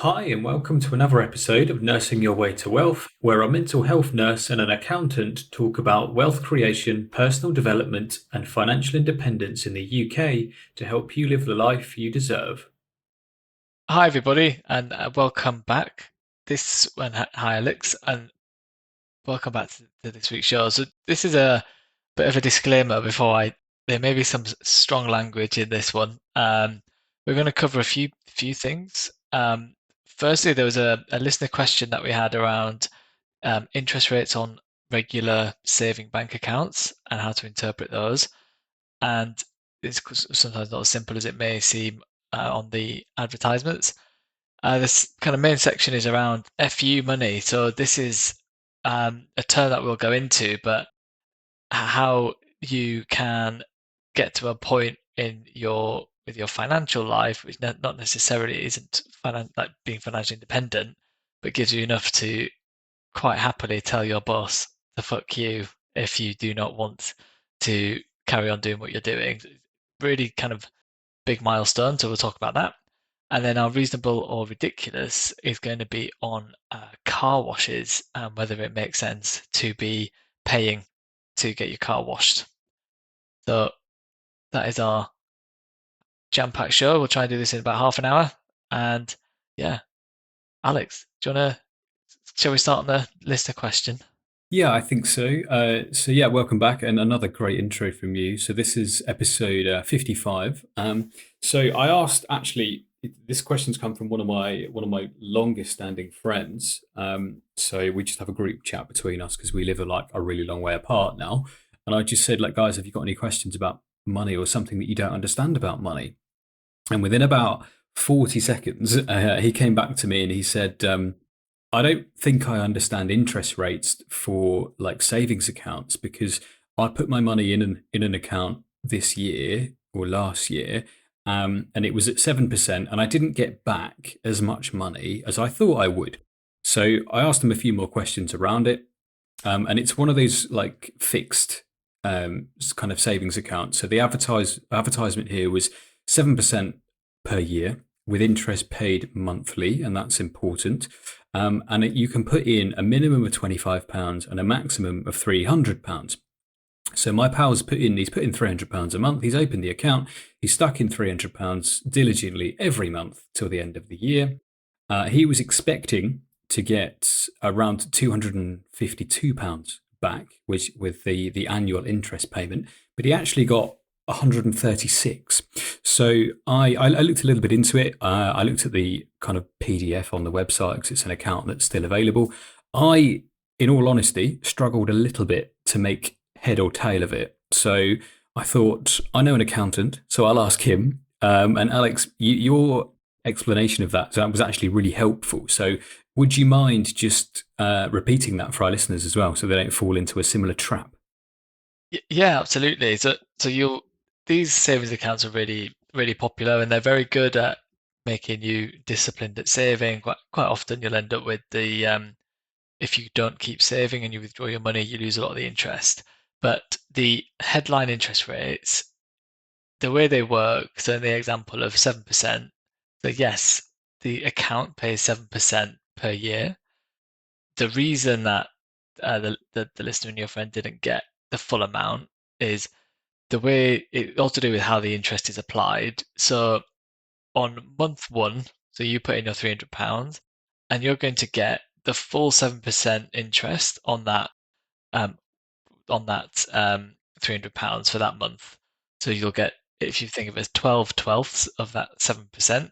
Hi, and welcome to another episode of Nursing Your Way to Wealth, where a mental health nurse and an accountant talk about wealth creation, personal development, and financial independence in the UK to help you live the life you deserve. Hi, everybody, and welcome back. Hi, Alex, and welcome back to this week's show. So, this is a bit of a disclaimer there may be some strong language in this one. We're going to cover a few things. Firstly, there was a listener question that we had around interest rates on regular saving bank accounts and how to interpret those. And it's sometimes not as simple as it may seem on the advertisements. This kind of main section is around FU money. So this is a term that we'll go into, but how you can get to a point in your with your financial life, which not necessarily isn't like being financially independent, but gives you enough to quite happily tell your boss to fuck you if you do not want to carry on doing what you're doing. Really kind of big milestone, so we'll talk about that. And then our reasonable or ridiculous is going to be on car washes and whether it makes sense to be paying to get your car washed. So that is our jam-packed show. We'll try and do this in about half an hour. And yeah, Alex, do you want to, shall we start on the listener question? Yeah, I think so. So welcome back, and another great intro from you. So this is episode 55. So I asked actually. This question's come from one of my longest standing friends. So we just have a group chat between us because we live a really long way apart now. And I just said, like, guys, have you got any questions about money or something that you don't understand about money? And within about 40 seconds, he came back to me and he said, I don't think I understand interest rates for like savings accounts because I put my money in an account this year or last year, and it was at 7%, and I didn't get back as much money as I thought I would. So I asked him a few more questions around it, and it's one of those like fixed kind of savings accounts. So the advertisement here was 7% per year with interest paid monthly, and that's important. You can put in a minimum of £25 and a maximum of £300. So my he's put in £300 a month. He's opened the account. He's stuck in £300 diligently every month till the end of the year. He was expecting to get around £252 back, which with the annual interest payment, but he actually got 136. So I looked a little bit into it. I looked at the kind of PDF on the website because it's an account that's still available. I, in all honesty, struggled a little bit to make head or tail of it. So I thought, I know an accountant, so I'll ask him. And Alex, your explanation of that was actually really helpful. So would you mind just repeating that for our listeners as well so they don't fall into a similar trap? Yeah, absolutely. So you'll these savings accounts are really popular and they're very good at making you disciplined at saving. Quite often you'll end up with the if you don't keep saving and you withdraw your money, you lose a lot of the interest. But the headline interest rates, the way they work, so in the example of 7%, so yes, the account pays 7% per year. The reason that the listener and your friend didn't get the full amount is the way it all to do with how the interest is applied. So on month one, so you put in your £300 and you're going to get the full 7% interest um, on that £300 for that month. So you'll get, if you think of it as 12 twelfths of that 7%.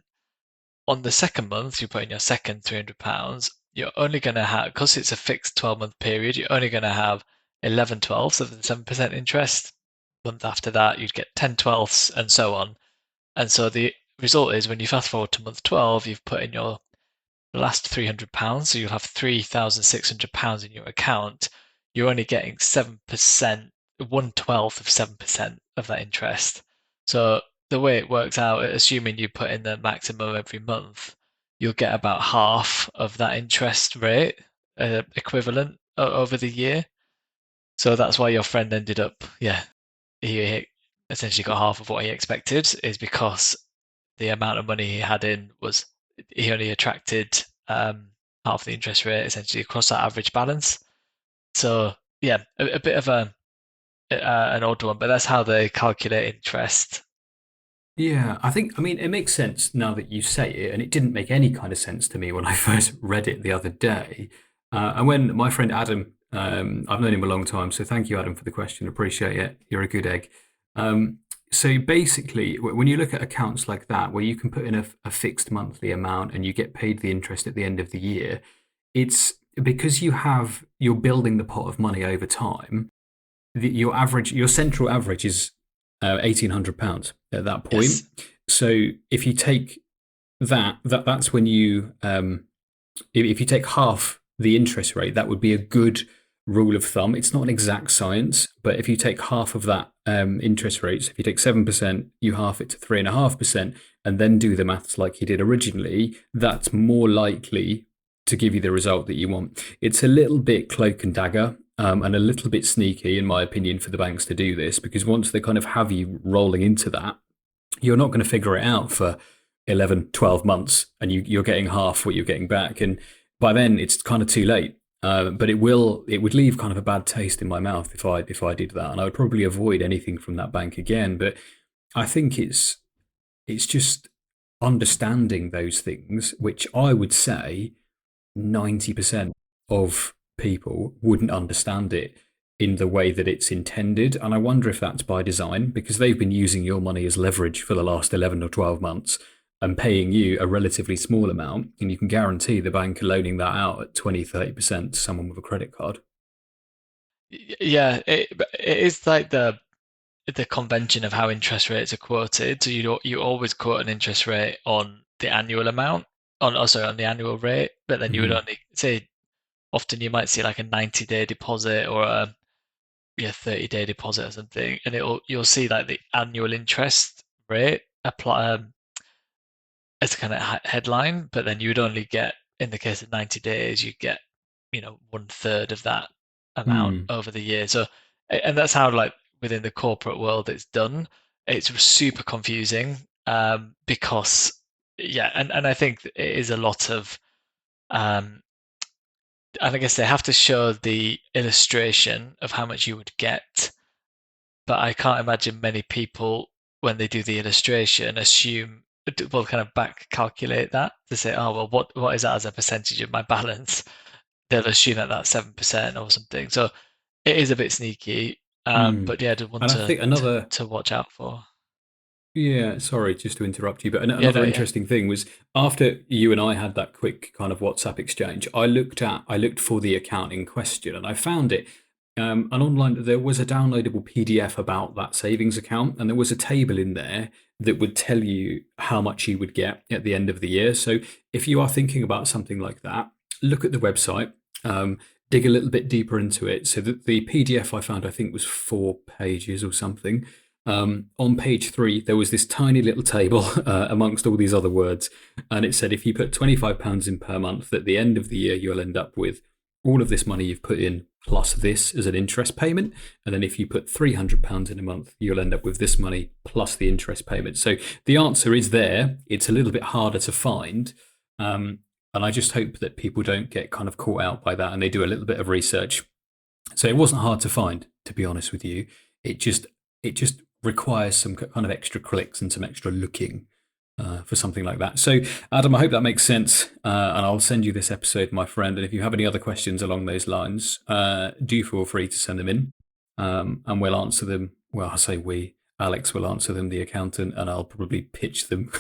On the second month, you put in your second £300, you're only going to have, because it's a fixed 12-month period, you're only going to have 11 twelfths of the 7% interest. Month after that, you'd get 10 twelfths and so on. And so the result is when you fast forward to month 12, you've put in your last £300, so you'll have £3,600 in your account. You're only getting 7%, 1/12 of 7% of that interest. So the way it works out, assuming you put in the maximum every month, you'll get about half of that interest rate equivalent over the year. So that's why your friend ended up, yeah, he essentially got half of what he expected, is because the amount of money he had in was he only attracted half the interest rate essentially across that average balance. So yeah, a bit of an odd one, but that's how they calculate interest. Yeah, I mean, it makes sense now that you say it, and it didn't make any kind of sense to me when I first read it the other day. And when my friend Adam, I've known him a long time, so thank you, Adam, for the question. Appreciate it. You're a good egg. Um, so basically, when you look at accounts like that, where you can put in a fixed monthly amount and you get paid the interest at the end of the year, it's because you're building the pot of money over time. Your central average is £1,800 at that point. Yes. So if you take that's when you if you take half the interest rate, that would be a good rule of thumb. It's not an exact science, but if you take half of that interest rate, so if you take 7%, you half it to 3.5%, and then do the maths like you did originally, that's more likely to give you the result that you want. It's a little bit cloak and dagger. And a little bit sneaky, in my opinion, for the banks to do this, because once they kind of have you rolling into that, you're not going to figure it out for 11, 12 months, and you're getting half what you're getting back. And by then, it's kind of too late. But it would leave kind of a bad taste in my mouth if I did that, and I would probably avoid anything from that bank again. But I think it's just understanding those things, which I would say 90% of people wouldn't understand it in the way that it's intended. And I wonder if that's by design, because they've been using your money as leverage for the last 11 or 12 months and paying you a relatively small amount. And you can guarantee the bank are loaning that out at 20, 30% to someone with a credit card. Yeah, it is like the convention of how interest rates are quoted. So you always quote an interest rate on the annual amount, on the annual rate, but then you would Mm-hmm. only say often you might see like a 90-day deposit or a 30-day deposit or something, and you'll see like the annual interest rate apply as a kind of headline, but then you would only get, in the case of 90 days, you get, 1/3 of that amount Mm. over the year. So, and that's how like within the corporate world it's done. It's super confusing because yeah, and I think it is a lot of um, and I guess they have to show the illustration of how much you would get, but I can't imagine many people, when they do the illustration, assume, well, kind of back calculate that to say, oh, well, what is that as a percentage of my balance? They'll assume that that's 7% or something. So it is a bit sneaky, Mm. but yeah, I did want And I think another to watch out for. Yeah, sorry, just to interrupt you, but Yeah, no, another yeah, interesting thing was after you and I had that quick kind of WhatsApp exchange, I looked for the account in question and I found it. And online, there was a downloadable PDF about that savings account, and there was a table in there that would tell you how much you would get at the end of the year. So if you are thinking about something like that, look at the website, dig a little bit deeper into it. So that the PDF I found, I think, was 4 pages or something. On page 3, there was this tiny little table amongst all these other words, and it said if you put £25 in per month, at the end of the year, you'll end up with all of this money you've put in plus this as an interest payment. And then if you put £300 in a month, you'll end up with this money plus the interest payment. So the answer is there. It's a little bit harder to find. And I just hope that people don't get kind of caught out by that and they do a little bit of research. So it wasn't hard to find, to be honest with you. It just requires some kind of extra clicks and some extra looking for something like that. So, Adam, I hope that makes sense. And I'll send you this episode, my friend. And if you have any other questions along those lines, do feel free to send them in, and we'll answer them. Well, I say we. Alex will answer them, the accountant, and I'll probably pitch them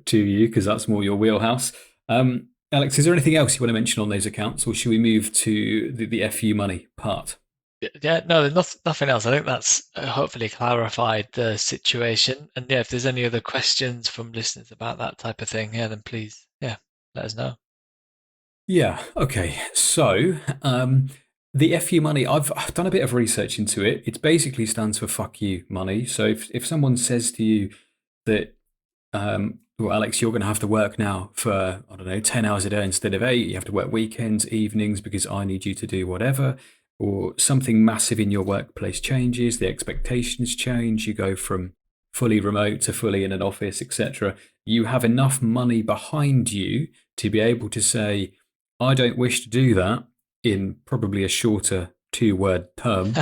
to you because that's more your wheelhouse. Alex, is there anything else you want to mention on those accounts, or should we move to the FU money part? yeah. No, there's nothing else. I think that's hopefully clarified the situation. And yeah, if there's any other questions from listeners about that type of thing, yeah, then please, yeah, let us know. Yeah. Okay. So, the FU money, I've done a bit of research into it. It basically stands for fuck you money. So if someone says to you that, well, Alex, you're going to have to work now for, I don't know, 10 hours a day instead of 8, you have to work weekends, evenings because I need you to do whatever, or something massive in your workplace changes, the expectations change, you go from fully remote to fully in an office, etc., you have enough money behind you to be able to say, I don't wish to do that in probably a shorter 2 word term,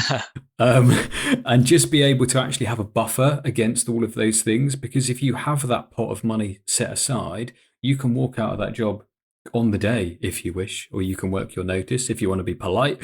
um, and just be able to actually have a buffer against all of those things. Because if you have that pot of money set aside, you can walk out of that job on the day if you wish, or you can work your notice if you want to be polite.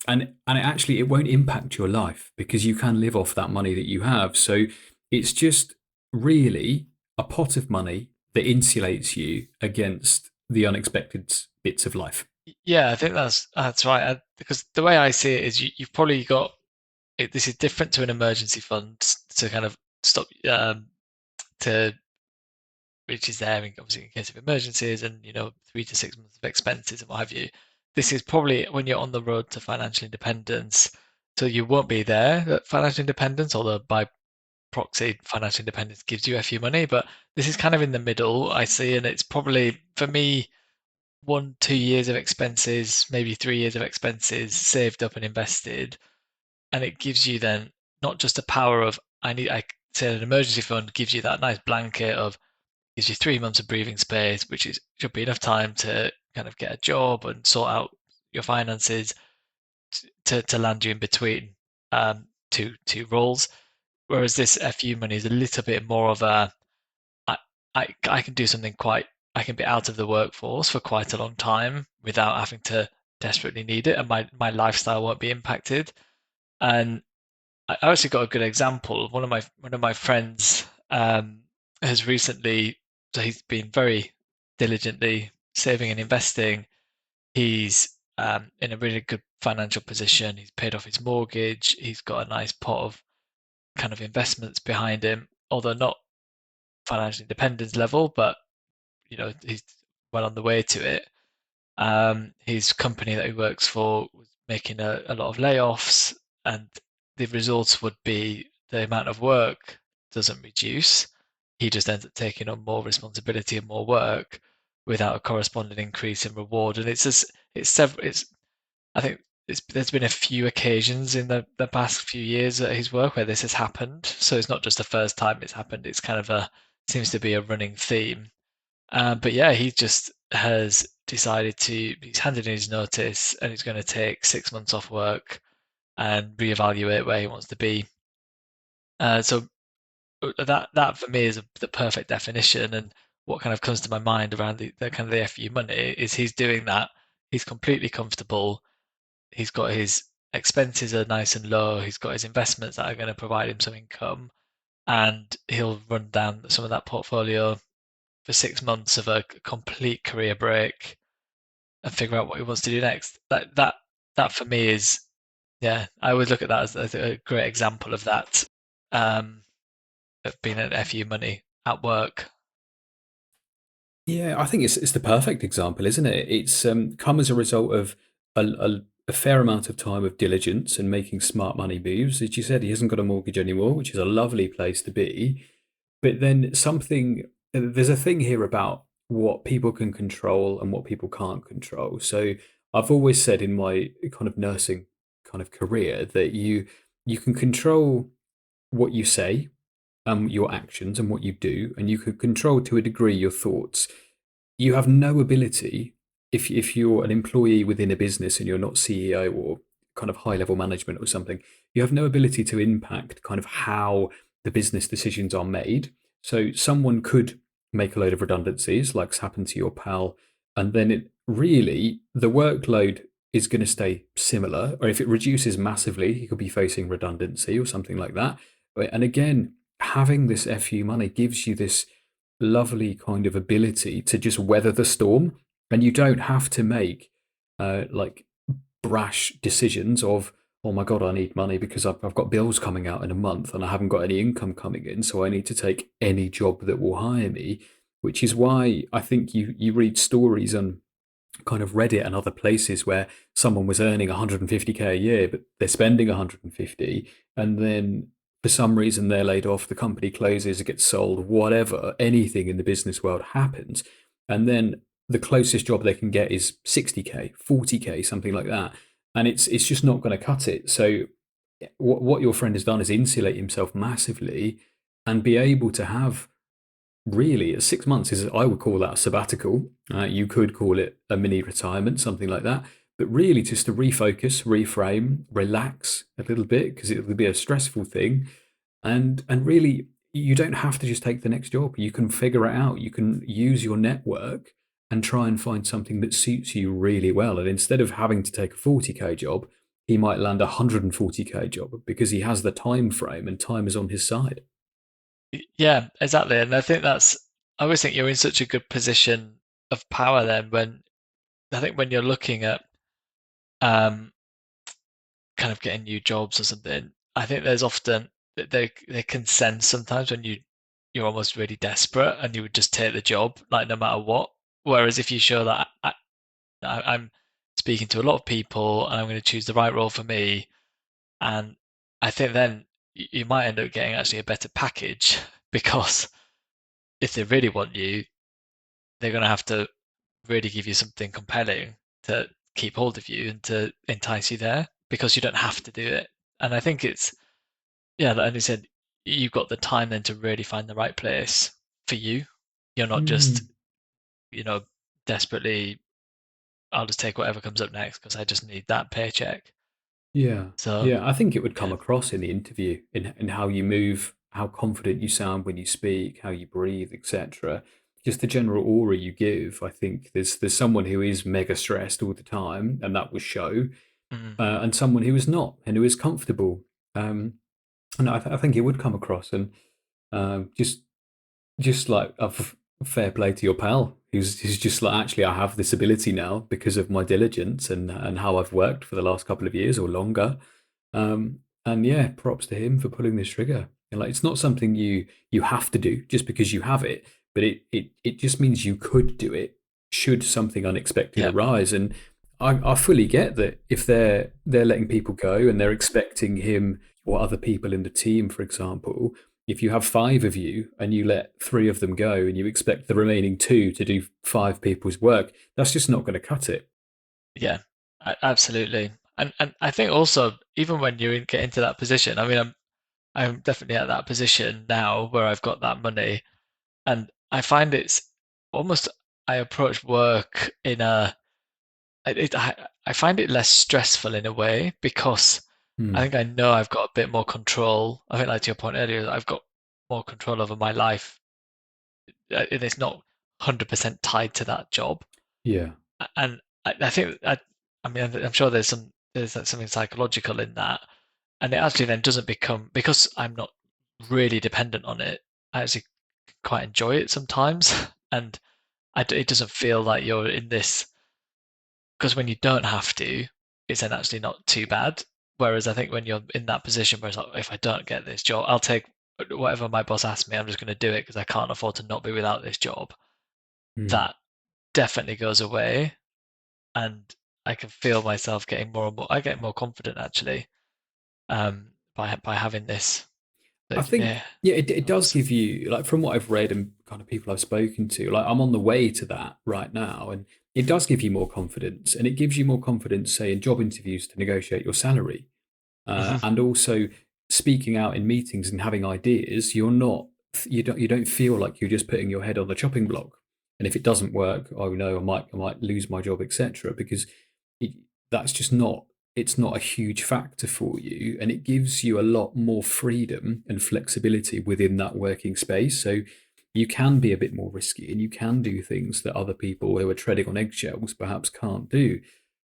And it won't impact your life because you can live off that money that you have. So it's just really a pot of money that insulates you against the unexpected bits of life. Yeah, I think that's right. Because the way I see it is you've probably got it, this is different to an emergency fund to kind of stop to which is there obviously in case of emergencies and 3 to 6 months of expenses and what have you. This is probably when you're on the road to financial independence. So you won't be there at financial independence, although by proxy financial independence gives you a few money. But this is kind of in the middle, I see, and it's probably for me 1, 2 years of expenses, maybe 3 years of expenses saved up and invested, and it gives you then not just a power of I say an emergency fund gives you that nice blanket of gives you 3 months of breathing space, which is should be enough time to kind of get a job and sort out your finances to land you in between two roles. Whereas this FU money is a little bit more of a I, I can do something quite I can be out of the workforce for quite a long time without having to desperately need it, and my lifestyle won't be impacted. And I actually got a good example. One of my friends has recently, so he's been very diligently saving and investing. He's in a really good financial position. He's paid off his mortgage. He's got a nice pot of kind of investments behind him, although not financial independence level, but he's well on the way to it. His company that he works for was making a lot of layoffs, and the results would be the amount of work doesn't reduce. He just ends up taking on more responsibility and more work without a corresponding increase in reward. And it's I think there's been a few occasions in the past few years at his work where this has happened. So it's not just the first time it's happened. It's kind of seems to be a running theme. But yeah, he just has decided he's handed in his notice and he's going to take 6 months off work and reevaluate where he wants to be. So that for me is the perfect definition. And what kind of comes to my mind around the kind of the FU money is he's doing that. He's completely comfortable. He's got his expenses are nice and low. He's got his investments that are going to provide him some income, and he'll run down some of that portfolio for 6 months of a complete career break and figure out what he wants to do next. That for me is, yeah, I always look at that as a great example of that, of being an FU money at work. Yeah, I think it's the perfect example, isn't it? It's come as a result of a fair amount of time of diligence and making smart money moves. As you said, he hasn't got a mortgage anymore, which is a lovely place to be. But then there's a thing here about what people can control and what people can't control. So I've always said in my kind of nursing kind of career that you can control what you say, your actions and what you do, and you can control to a degree your thoughts. You have no ability if you're an employee within a business and you're not CEO or kind of high level management or something, you have no ability to impact kind of how the business decisions are made. So someone could make a load of redundancies, like's happened to your pal, and then the workload is going to stay similar, or if it reduces massively, he could be facing redundancy or something like that. And again, having this FU money gives you this lovely kind of ability to just weather the storm, and you don't have to make like brash decisions of, oh my god, I need money because I've got bills coming out in a month and I haven't got any income coming in, so I need to take any job that will hire me. Which is why I think you read stories on kind of Reddit and other places where someone was earning 150K a year, but they're spending 150, and then for some reason they're laid off, the company closes, it gets sold, whatever, anything in the business world happens, and then the closest job they can get is 60K, 40K, something like that, and it's just not going to cut it. So what your friend has done is insulate himself massively and be able to have really 6 months is, I would call that a sabbatical. You could call it a mini retirement, something like that. But really, just to refocus, reframe, relax a little bit because it would be a stressful thing, and really, you don't have to just take the next job. You can figure it out. You can use your network and try and find something that suits you really well. And instead of having to take a 40K job, he might land a 140K job because he has the time frame and time is on his side. Yeah, exactly. And I think I always think you're in such a good position of power then when I think when you're looking at um, kind of getting new jobs or something, I think there's often they can sense sometimes when you're almost really desperate and you would just take the job like no matter what. Whereas if you show that I'm speaking to a lot of people and I'm going to choose the right role for me, and I think then you might end up getting actually a better package because if they really want you, they're going to have to really give you something compelling to keep hold of you and to entice you there because you don't have to do it. And I think yeah, like you said, you've got the time then to really find the right place for you. You're not just, Mm. you know, desperately, I'll just take whatever comes up next because I just need that paycheck. Yeah. So, Yeah. I think it would come yeah. across in the interview, in how you move, how confident you sound when you speak, how you breathe, etc. Just the general aura you give. I think there's someone who is mega stressed all the time, and that will show, Mm, and someone who is not and who is comfortable. Um, and I think it would come across, and just like fair play to your pal. He's just like, actually, I have this ability now because of my diligence and how I've worked for the last couple of years or longer. And yeah, props to him for pulling this trigger. And like, it's not something you have to do just because you have it, but it just means you could do it should something unexpected yeah. arise. And I fully get that if they're letting people go and they're expecting him or other people in the team, for example, if you have five of you and you let three of them go and you expect the remaining two to do five people's work, that's just not going to cut it. Yeah, absolutely. And I think also even when get into that position, I mean, I'm definitely at that position now where I've got that money, and I find it's almost I approach work in I find it less stressful in a way because I Hmm. think I know I've got a bit more control. I think like to your point earlier, I've got more control over my life. And it's not 100% tied to that job. Yeah. And I think I mean I'm sure there's like something psychological in that, and it actually then doesn't become because I'm not really dependent on it. I actually quite enjoy it sometimes, and it doesn't feel like you're in this because when you don't have to, it's then actually not too bad. Whereas I think when you're in that position where it's like, if I don't get this job, I'll take whatever my boss asks me. I'm just going to do it because I can't afford to not be without this job. Hmm. That definitely goes away, and I can feel myself getting more and more. I get more confident actually by having this. I But think, yeah, yeah, it does thoughts. give you, like, from what I've read and kind of people I've spoken to, like, I'm on the way to that right now. And it does give you more confidence. And it gives you more confidence, say, in job interviews to negotiate your salary. Hmm. And also speaking out in meetings and having ideas. You don't feel like you're just putting your head on the chopping block. And if it doesn't work, oh no, I might lose my job, etc. Because it, that's just not it's not a huge factor for you, and it gives you a lot more freedom and flexibility within that working space. So you can be a bit more risky, and you can do things that other people who are treading on eggshells perhaps can't do.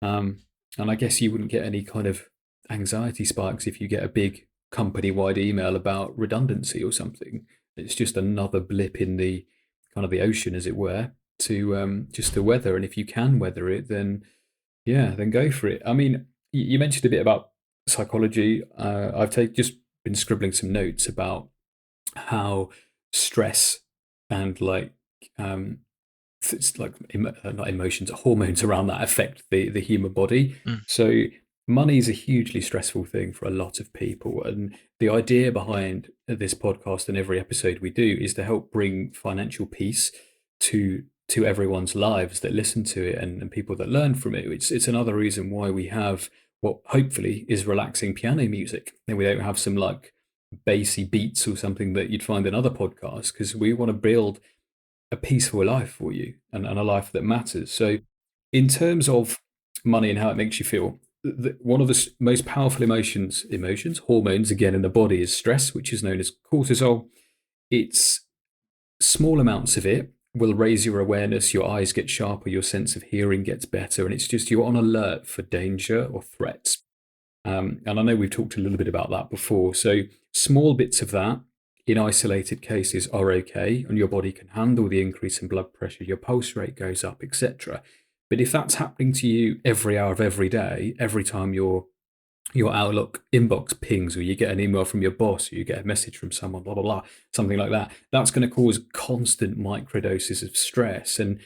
Um, and I guess you wouldn't get any kind of anxiety spikes if you get a big company-wide email about redundancy or something. It's just another blip in the kind of the ocean, as it were, to just to weather. And if you can weather it, then yeah, then go for it. I mean, you mentioned a bit about psychology. Just been scribbling some notes about how stress and like um, it's like not emotions, hormones around that affect the human body. Mm, So money is a hugely stressful thing for a lot of people, and the idea behind this podcast and every episode we do is to help bring financial peace to everyone's lives that listen to it and people that learn from it. It's another reason why we have what hopefully is relaxing piano music, and we don't have some like bassy beats or something that you'd find in other podcasts, because we want to build a peaceful life for you, and a life that matters. So, in terms of money and how it makes you feel, one of the most powerful hormones, again, in the body is stress, which is known as cortisol. It's small amounts of it will raise your awareness, your eyes get sharper, your sense of hearing gets better, and it's just you're on alert for danger or threats. And I know we've talked a little bit about that before. So small bits of that in isolated cases are okay, and your body can handle the increase in blood pressure, your pulse rate goes up, etc. But if that's happening to you every hour of every day, every time your Outlook inbox pings, or you get an email from your boss, or you get a message from someone, blah blah blah, something like that, that's going to cause constant microdoses of stress. And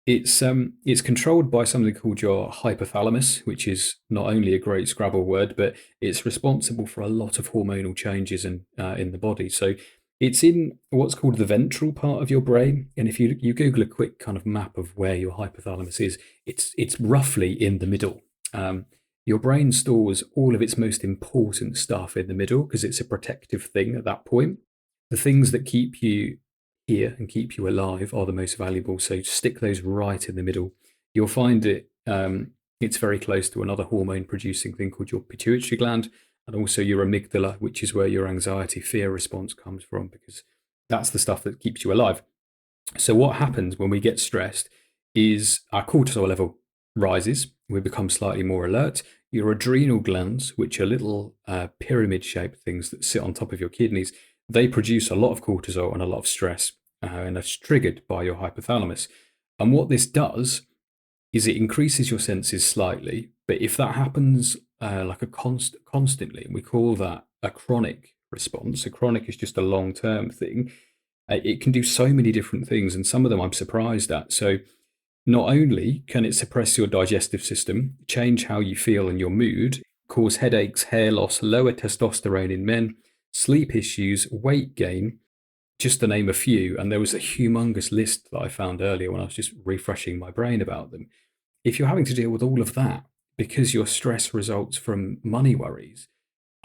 it's controlled by something called your hypothalamus, which is not only a great Scrabble word, but it's responsible for a lot of hormonal changes in the body. So it's in what's called the ventral part of your brain, and if you Google a quick kind of map of where your hypothalamus is, it's roughly in the middle. Um, your brain stores all of its most important stuff in the middle because it's a protective thing at that point. The things that keep you here and keep you alive are the most valuable. So stick those right in the middle. You'll find it's very close to another hormone producing thing called your pituitary gland, and also your amygdala, which is where your anxiety fear response comes from, because that's the stuff that keeps you alive. So what happens when we get stressed is our cortisol level rises. We become slightly more alert. Your adrenal glands, which are little pyramid-shaped things that sit on top of your kidneys, they produce a lot of cortisol and a lot of stress, and that's triggered by your hypothalamus. And what this does is it increases your senses slightly, but if that happens like constantly, we call that a chronic response. A chronic is just a long-term thing. It can do so many different things, and some of them I'm surprised at. So not only can it suppress your digestive system, change how you feel and your mood, cause headaches, hair loss, lower testosterone in men, sleep issues, weight gain, just to name a few. And there was a humongous list that I found earlier when I was just refreshing my brain about them. If you're having to deal with all of that because your stress results from money worries,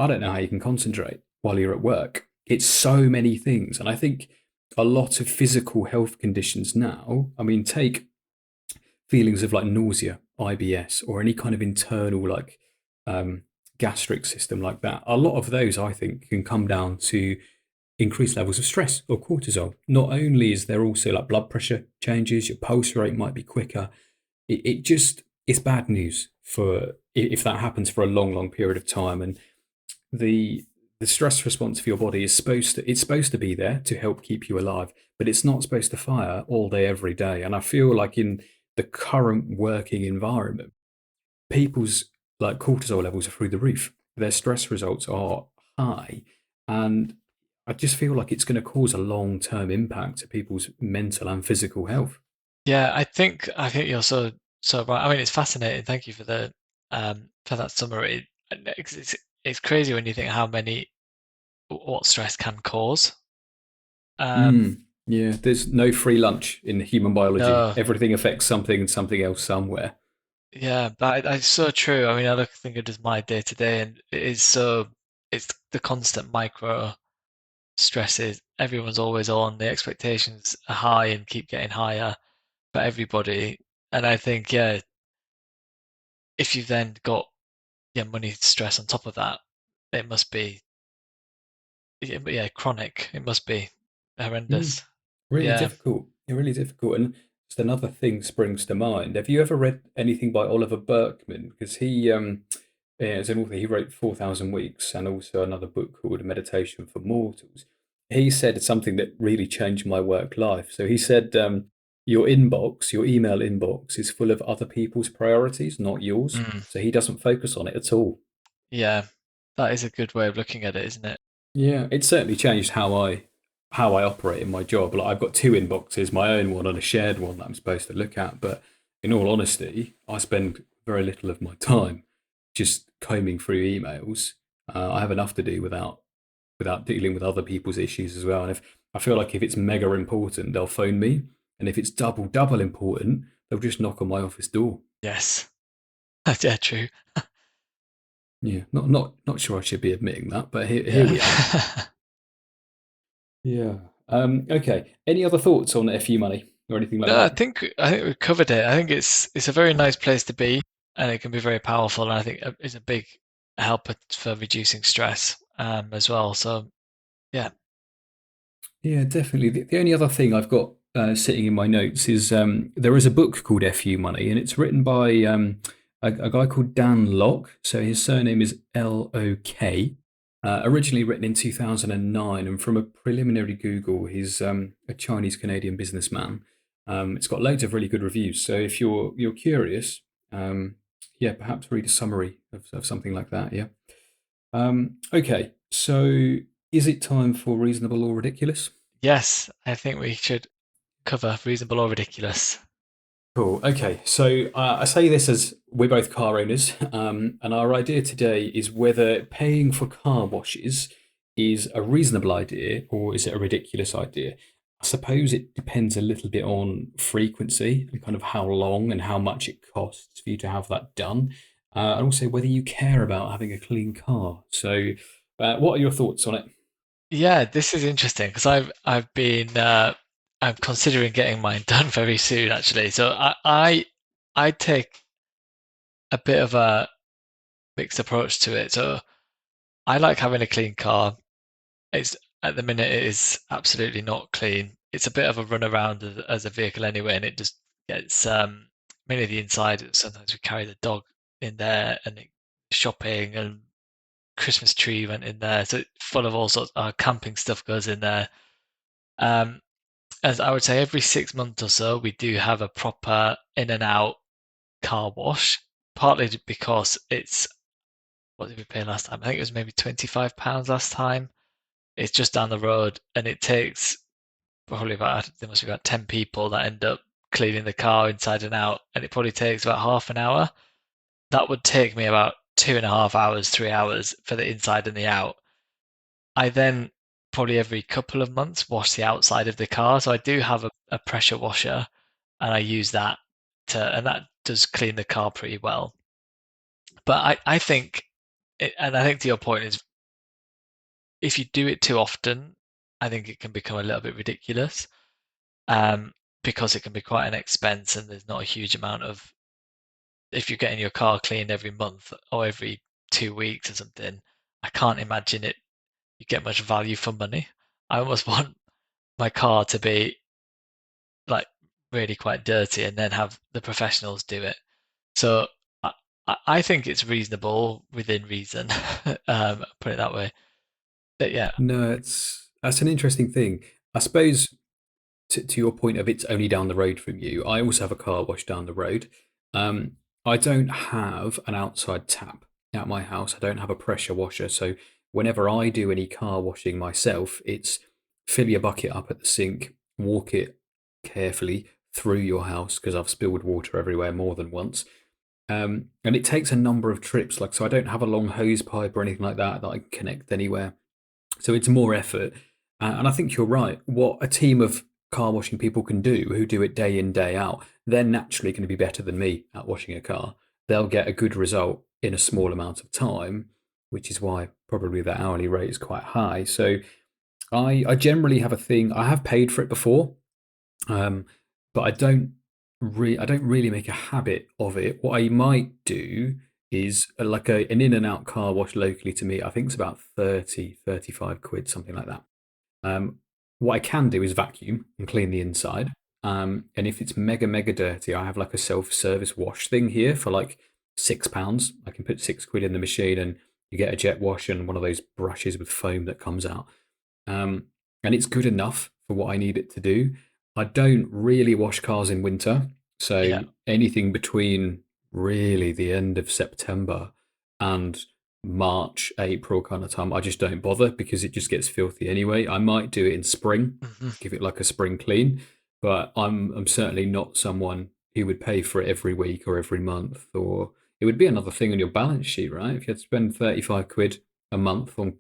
I don't know how you can concentrate while you're at work. It's so many things. And I think a lot of physical health conditions now, I mean, take feelings of like nausea, IBS, or any kind of internal like um, gastric system like that. A lot of those, I think, can come down to increased levels of stress or cortisol. Not only is there also like blood pressure changes, your pulse rate might be quicker. It just it's bad news for if that happens for a long period of time. And the the stress response for your body is supposed to be there to help keep you alive, but it's not supposed to fire all day every day. And I feel like in the current working environment, people's like cortisol levels are through the roof. Their stress results are high, and I just feel like it's going to cause a long-term impact to people's mental and physical health. Yeah, I think you're so right. I mean, it's fascinating. Thank you for that summary. And it's crazy when you think how many what stress can cause. Um, Yeah, there's no free lunch in human biology. no, Everything affects something and something else somewhere. yeah, but it's so true. I mean, I look think it is my day to day, and it's the constant micro stresses. Everyone's always on. The expectations are high and keep getting higher for everybody. And I think, yeah, if you've then got money stress on top of that, it must be yeah, chronic. It must be Mm, horrendous. really Yeah. difficult. Really difficult. And just another thing springs to mind. Have you ever read anything by Oliver Burkeman? Because as an author, he wrote 4,000 Weeks and also another book called Meditation for Mortals. He said something that really changed my work life. So he said, your your email inbox is full of other people's priorities, not yours. Mm, So he doesn't focus on it at all. yeah. That is a good way of looking at it, isn't it? Yeah, it certainly changed how I operate in my job. Like I've got two inboxes, my own one and a shared one that I'm supposed to look at. But in all honesty, I spend very little of my time just combing through emails. I have enough to do without dealing with other people's issues as well. And if I feel like if it's mega important, they'll phone me, and if it's double important, they'll just knock on my office door. Yes. Yeah, true. Yeah, not sure I should be admitting that, but here Yeah. we are. Yeah. Okay. Any other thoughts on FU money or anything like No, that? I think we've covered it. I think it's a very nice place to be, and it can be very powerful. And I think it's a big help for reducing stress as well. So yeah, Yeah, definitely. The only other thing I've got sitting in my notes is there is a book called FU Money, and it's written by a guy called Dan Lok. So his surname is Lok. Originally written in 2009, and from a preliminary Google, he's a Chinese Canadian businessman. It's got loads of really good reviews. So if you're curious, um, yeah, perhaps read a summary of something like that. Yeah. Okay. So is it time for reasonable or ridiculous? yes, I think we should cover reasonable or ridiculous. Cool. Okay. So I say this as we're both car owners, and our idea today is whether paying for car washes is a reasonable idea or is it a ridiculous idea? I suppose it depends a little bit on frequency and kind of how long and how much it costs for you to have that done, and also whether you care about having a clean car. So, what are your thoughts on it? Yeah, this is interesting because I've been I'm considering getting mine done very soon actually. So I take a bit of a mixed approach to it. So I like having a clean car. It's at the minute it is absolutely not clean. It's a bit of a run around as a vehicle anyway, and it just gets mainly the inside. Sometimes we carry the dog in there and shopping and Christmas tree went in there, so it's full of all sorts. Camping stuff goes in there. Um, as I would say, every 6 months or so, we do have a proper in and out car wash. Partly because it's what did we pay last time? I think it was maybe £25 last time. It's just down the road, and it takes probably about there must be about 10 people that end up cleaning the car inside and out, and it probably takes about half an hour. That would take me about 2.5 hours, 3 hours for the inside and the out. I then probably every couple of months wash the outside of the car. So I do have a pressure washer and I use that and that does clean the car pretty well. But I think, and I think to your point is if you do it too often, I think it can become a little bit ridiculous um, because it can be quite an expense and there's not a huge amount of, if you're getting your car cleaned every month or every 2 weeks or something, I can't imagine you get much value for money. I almost want my car to be like really quite dirty and then have the professionals do it. So I think it's reasonable within reason, put it that way. But yeah, No, that's an interesting thing. I suppose to your point of it's only down the road from you, I also have a car wash down the road. Um, I don't have an outside tap at my house. I don't have a pressure washer. So whenever I do any car washing myself, it's fill your bucket up at the sink, walk it carefully through your house because I've spilled water everywhere more than once. And it takes a number of trips. Like, so I don't have a long hose pipe or anything like that I can connect anywhere. So it's more effort. And I think you're right. What a team of car washing people can do who do it day in, day out, they're naturally going to be better than me at washing a car. They'll get a good result in a small amount of time, which is why probably the hourly rate is quite high. So I generally have a thing, I have paid for it before, um, but I don't really make a habit of it. What I might do is like an in and out car wash locally to me. I think it's about 30, 35 quid, something like that. Um, what I can do is vacuum and clean the inside. And if it's mega dirty, I have like a self-service wash thing here for like £6. I can put 6 quid in the machine and you get a jet wash and one of those brushes with foam that comes out. Um, and it's good enough for what I need it to do. I don't really wash cars in winter, so yeah, anything between really the end of September and March, April kind of time, I just don't bother because it just gets filthy anyway. I might do it in spring, hmm give it like a spring clean, but I'm certainly not someone who would pay for it every week or every month, or it would be another thing on your balance sheet, right? If you had to spend 35 quid a month on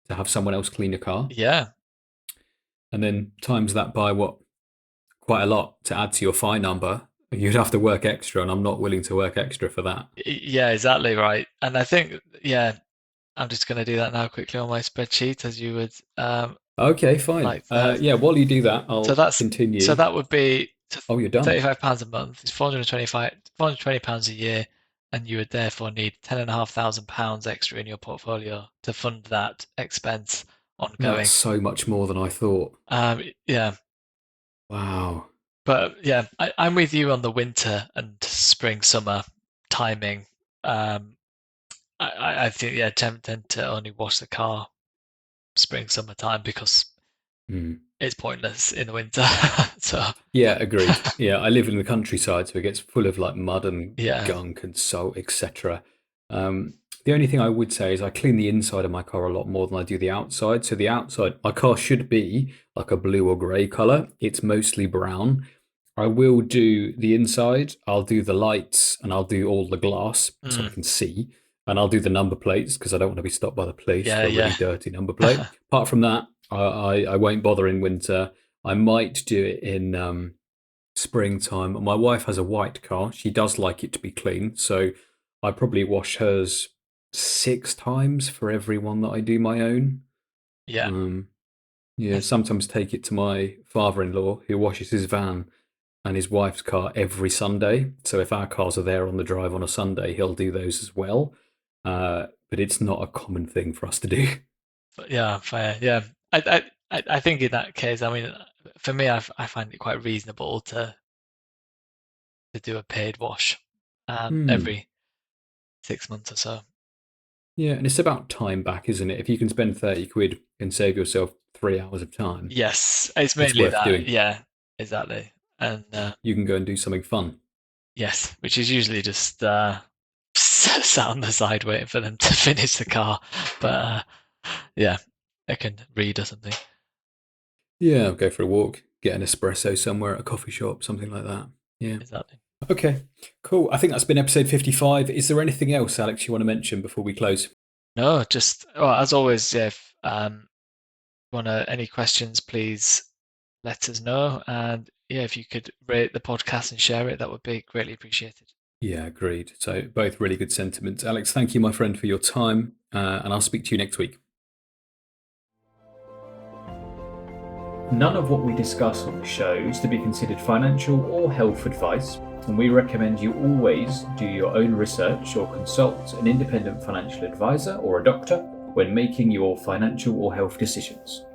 to have someone else clean your car, yeah, and then times that by what, quite a lot to add to your fine number. You'd have to work extra, and I'm not willing to work extra for that. Yeah, exactly right. And I think, yeah, I'm just going to do that now quickly on my spreadsheet as you would Okay, fine. like to. Yeah, while you do that, So I'll that's so continue. that would be Oh, you're done. £35 a month. It's 420 pounds a year, and you would therefore need £10,500 extra in your portfolio to fund that expense That's ongoing. so much more than I thought. Yeah, Wow. but yeah, I'm with you on the winter and spring summer timing. I think yeah, tend to only wash the car spring summertime because Mm. it's pointless in the winter. So Yeah, agreed. Yeah, I live in the countryside, so it gets full of like mud and yeah, gunk and salt, etc. The only thing I would say is I clean the inside of my car a lot more than I do the outside. So the outside, my car should be like a blue or grey color. It's mostly brown. I will do the inside. I'll do the lights and I'll do all the glass so I mm, can see. And I'll do the number plates because I don't want to be stopped by the police yeah, for a yeah, really dirty number plate. Apart from that, I won't bother in winter. I might do it in springtime. My wife has a white car. She does like it to be clean. So I probably wash hers 6 times for every one that I do my own. yeah. Um, yeah, And sometimes take it to my father-in-law who washes his van and his wife's car every Sunday. So if our cars are there on the drive on a Sunday, he'll do those as well. But it's not a common thing for us to do. but yeah, fair. Yeah, I think in that case, I mean, for me, I find it quite reasonable to do a paid wash Hmm. every 6 months or so. Yeah, and it's about time back, isn't it? If you can spend 30 quid and save yourself 3 hours of time, Yes, it's it's mainly worth that. doing. Yeah, exactly. And You can go and do something fun. yes, which is usually just sat on the side waiting for them to finish the car. But yeah, I can read or something. Yeah, I'll go for a walk, get an espresso somewhere at a coffee shop, something like that. Yeah. Exactly. Okay, cool. I think that's been episode 55. Is there anything else, Alex, you want to mention before we close? No, just well, as always, yeah, if wanna any questions, please let us know. And yeah, if you could rate the podcast and share it, that would be greatly appreciated. Yeah, agreed. So, both really good sentiments. Alex, thank you, my friend, for your time, and I'll speak to you next week. None of what we discuss on the show is to be considered financial or health advice, and we recommend you always do your own research or consult an independent financial advisor or a doctor when making your financial or health decisions.